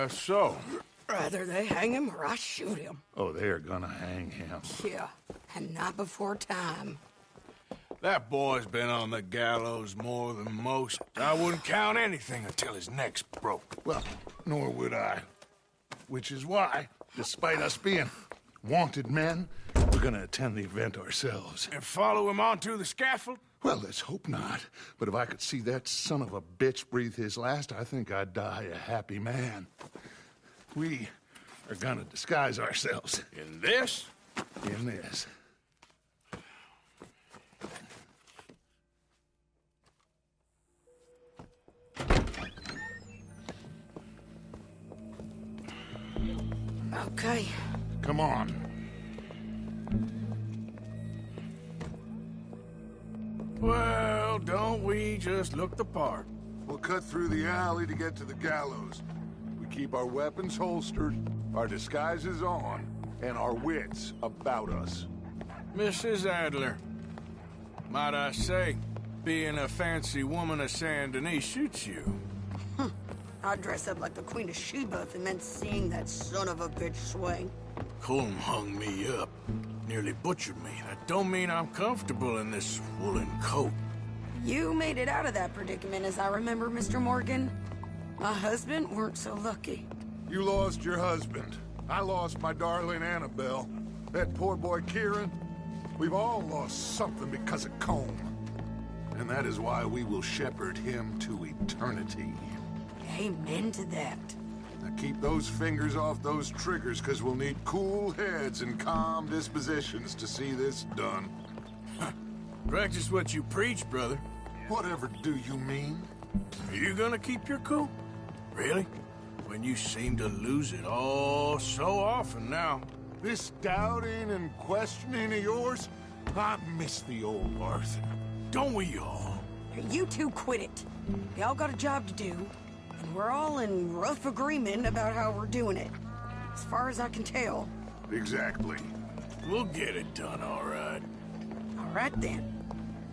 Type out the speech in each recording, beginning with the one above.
So? Rather they hang him or I shoot him. Oh, they're gonna hang him. Yeah, and not before time. That boy's been on the gallows more than most. I wouldn't count anything until his neck's broke. Well, nor would I. Which is why, despite us being wanted men, we're gonna attend the event ourselves. And follow him onto the scaffold? Well, let's hope not. But if I could see that son of a bitch breathe his last, I think I'd die a happy man. We are gonna disguise ourselves. In this? In this. Okay. Come on. Well, don't we just look the part? We'll cut through the alley to get to the gallows. We keep our weapons holstered, our disguises on, and our wits about us. Mrs. Adler, might I say, being a fancy woman of Saint Denis shoots you. I'd dress up like the Queen of Sheba and then seeing that son of a bitch swing. Colm hung me up, nearly butchered me. That don't mean I'm comfortable in this woolen coat. You made it out of that predicament, as I remember, Mr. Morgan. My husband weren't so lucky. You lost your husband. I lost my darling Annabelle. That poor boy Kieran. We've all lost something because of Colm. And that is why we will shepherd him to eternity. Amen to that. Now keep those fingers off those triggers, because we'll need cool heads and calm dispositions to see this done. Practice what you preach, brother. Whatever do you mean? Are you gonna keep your cool? Really? When you seem to lose it all so often now. This doubting and questioning of yours, I miss the old Arthur. Don't we all? You two quit it. Y'all got a job to do, and we're all in rough agreement about how we're doing it. As far as I can tell. Exactly. We'll get it done, all right. All right, then.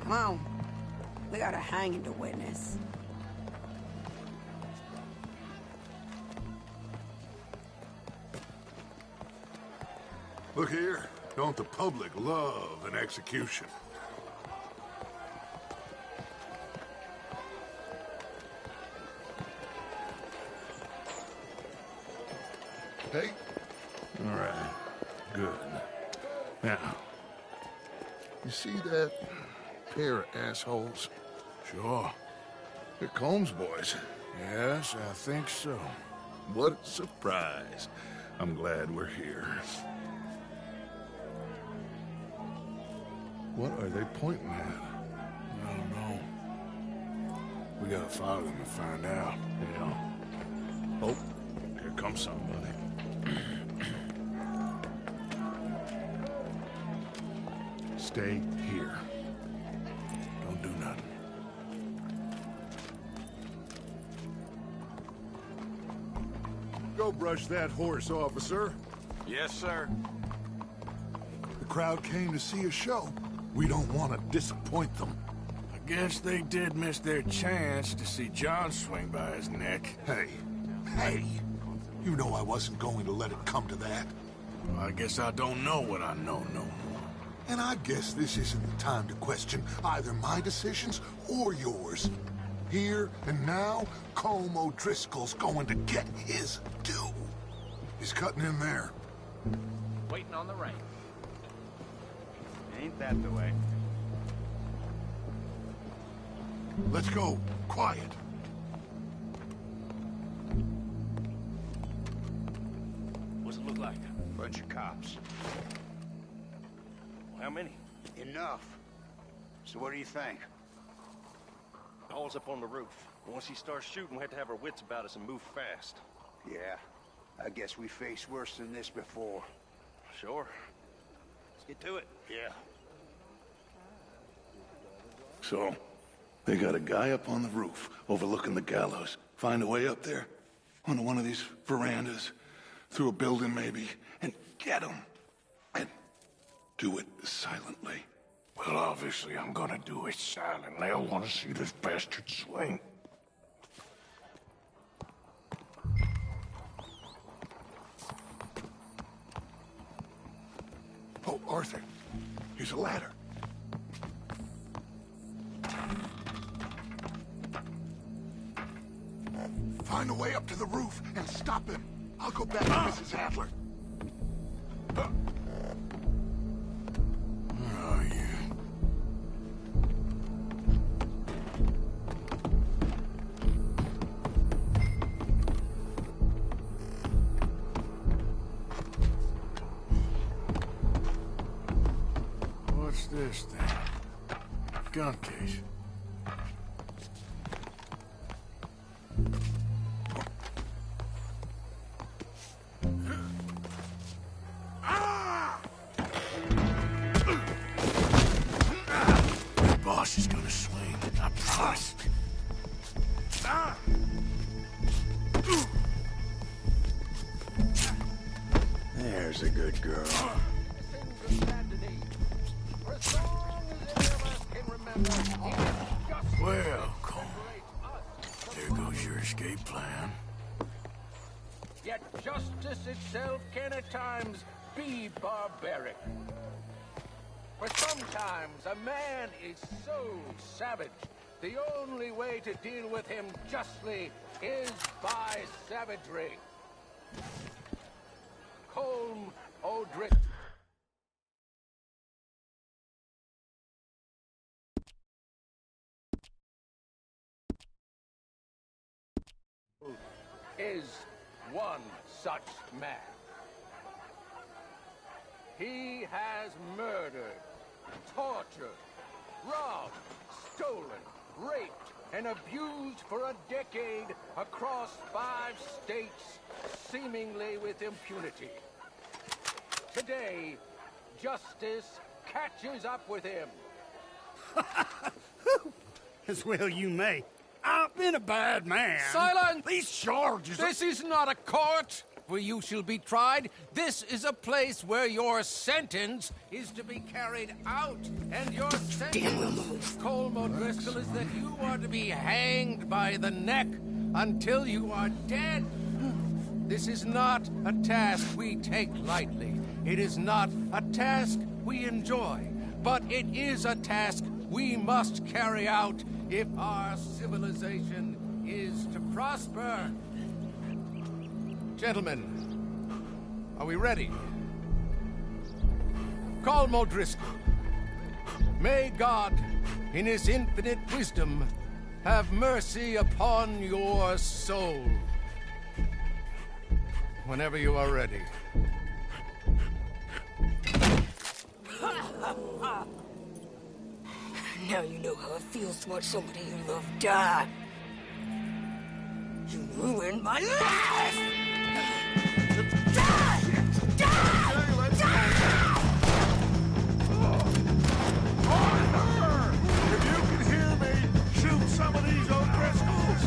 Come on. We got a hanging to witness. Look here. Don't the public love an execution? Hey. All right. Good. Now, You see that pair of assholes? sure. They're Colm's boys. Yes, I think so. What a surprise. I'm glad we're here. What are they pointing at? I don't know. We gotta follow them and find out. Yeah. Oh, here comes somebody. Stay here. Don't do nothing. Go brush that horse, officer. Yes, sir. The crowd came to see a show. We don't want to disappoint them. I guess they did miss their chance to see John swing by his neck. Hey, you know I wasn't going to let it come to that. Well, I guess I don't know what I know no more. And I guess this isn't the time to question either my decisions or yours. Here and now, Colm O'Driscoll's going to get his due. He's cutting in there. Waiting on the right. Ain't that the way? Let's go. Quiet. What's it look like? Bunch of cops. How many? Enough. So what do you think? All's up on the roof. Once he starts shooting, we have to have our wits about us and move fast. Yeah, I guess we faced worse than this before. Sure. Let's get to it. Yeah. So, they got a guy up on the roof overlooking the gallows. Find a way up there, onto one of these verandas, through a building maybe, and get him. And do it silently. Well, obviously I'm gonna do it silently. I want to see this bastard swing. Oh, Arthur. Here's a ladder. Find a way up to the roof and stop him. I'll go back to Mrs. Adler. Where are you? What's this thing? Gun case. Boss is gonna swing, I promise. There's a good girl. Well, Cole, there goes your escape plan. Yet justice itself can at times be barbaric. For sometimes a man is so savage, the only way to deal with him justly is by savagery. Colm O'Driscoll. Is one such man. He has murdered, tortured, robbed, stolen, raped, and abused for a decade across 5 states, seemingly with impunity. Today, justice catches up with him. As well you may. I've been a bad man. Silence! These charges... This is not a court where you shall be tried. This is a place where your sentence is to be carried out. And your sentence, Colm O'Driscoll, is that you are to be hanged by the neck until you are dead. This is not a task we take lightly. It is not a task we enjoy. But it is a task we must carry out if our civilization is to prosper. Gentlemen, are we ready? Colm O'Driscoll, may God, in his infinite wisdom, have mercy upon your soul. Whenever you are ready. Now you know how it feels to watch somebody you love die. You ruined my life! Die! Die! Die! Arthur! If you can hear me, shoot some of these O'Driscolls!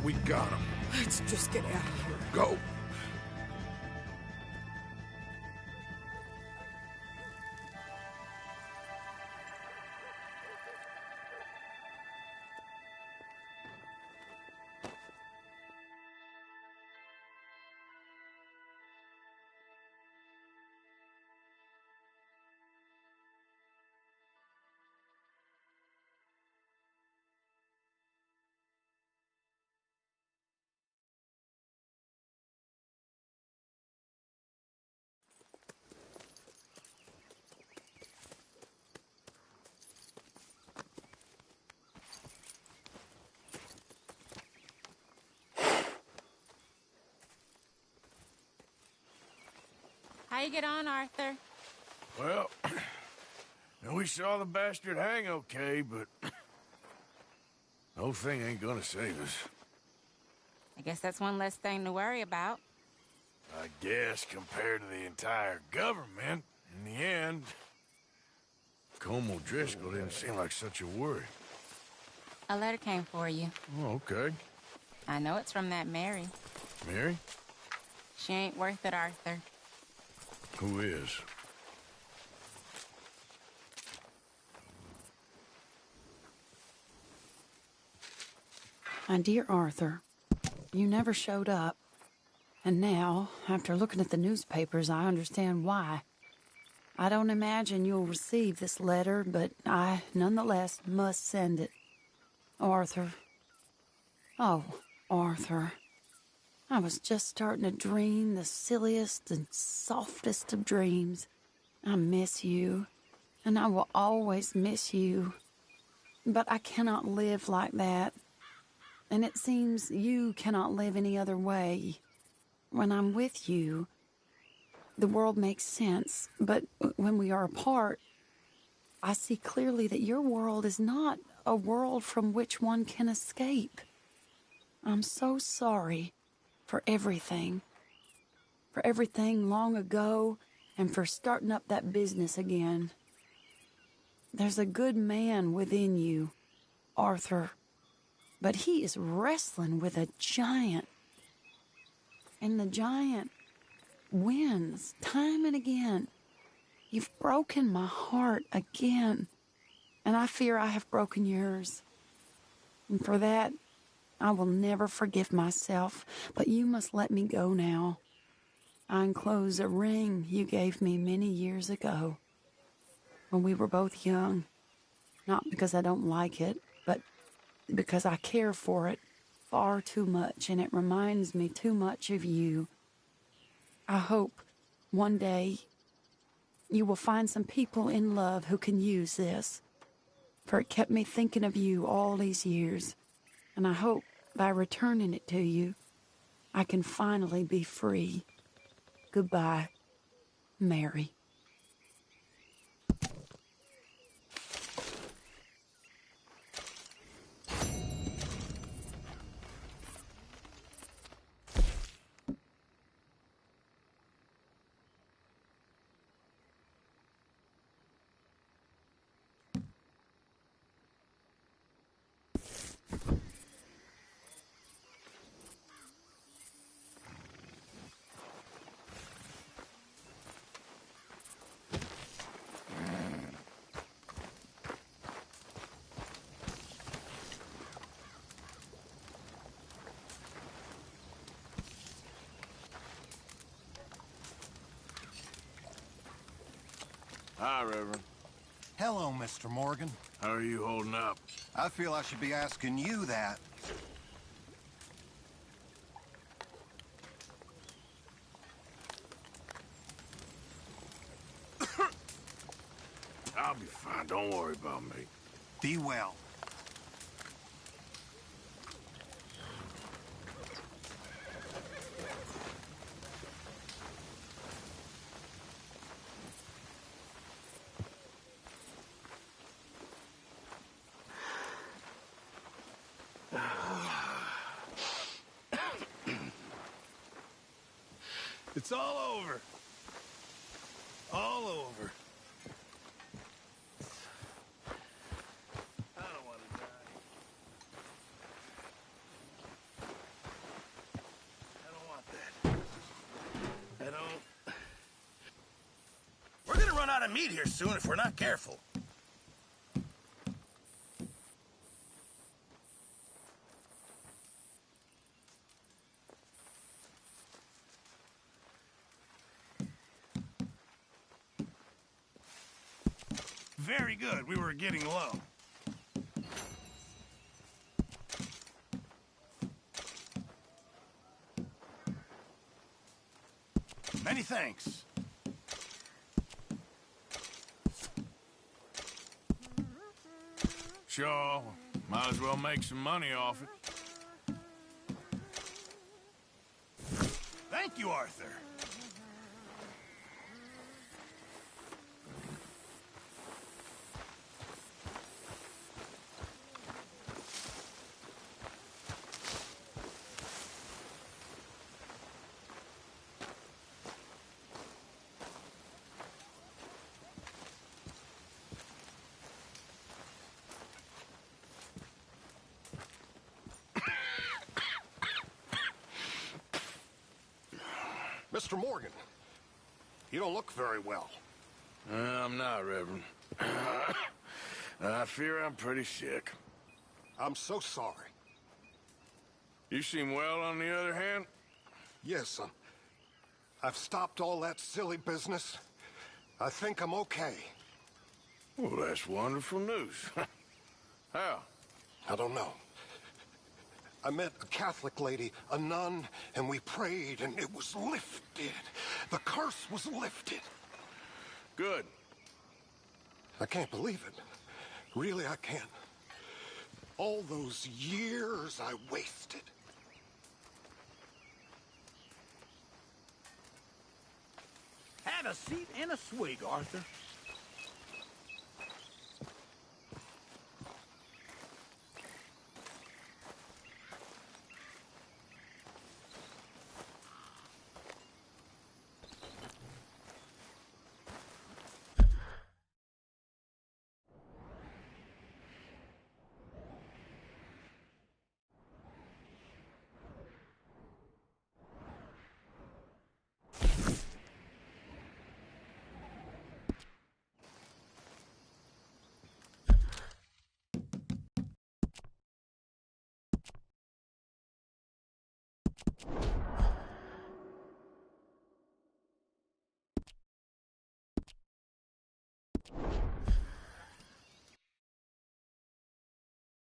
We got him. Let's just get out of here. Go. How you get on, Arthur? Well, we saw the bastard hang okay, but the whole thing ain't gonna save us. I guess that's one less thing to worry about. I guess compared to the entire government, in the end, Colm O'Driscoll didn't seem like such a worry. A letter came for you. Oh, okay. I know it's from that Mary. Mary? She ain't worth it, Arthur. Who is? My dear Arthur, you never showed up. And now, after looking at the newspapers, I understand why. I don't imagine you'll receive this letter, but I, nonetheless, must send it. Arthur. Oh, Arthur. I was just starting to dream the silliest and softest of dreams. I miss you, and I will always miss you. But I cannot live like that. And it seems you cannot live any other way. When I'm with you, the world makes sense, but when we are apart, I see clearly that your world is not a world from which one can escape. I'm so sorry for everything long ago, and for starting up that business again. There's a good man within you, Arthur, but he is wrestling with a giant. And the giant wins time and again. You've broken my heart again, and I fear I have broken yours. And for that, I will never forgive myself, but you must let me go now. I enclose a ring you gave me many years ago, when we were both young. Not because I don't like it, but because I care for it far too much, and it reminds me too much of you. I hope one day you will find some people in love who can use this, for it kept me thinking of you all these years, and I hope by returning it to you, I can finally be free. Goodbye, Mary. Hi, Reverend. Hello, Mr. Morgan. How are you holding up? I feel I should be asking you that. I'll be fine. Don't worry about me. Be well. It's all over. All over. I don't want to die. I don't want that. I don't. We're gonna run out of meat here soon if we're not careful. Very good. We were getting low. Many thanks. Sure. Might as well make some money off it. Thank you, Arthur. Mr. Morgan, you don't look very well. I'm not, Reverend. I fear I'm pretty sick. I'm so sorry. You seem well, on the other hand. Yes, I've stopped all that silly business. I think I'm okay. Well, that's wonderful news. How? I don't know. I met a Catholic lady, a nun, and we prayed, and it was lifted. The curse was lifted. Good. I can't believe it. Really, I can't. All those years I wasted. Have a seat and a swig, Arthur.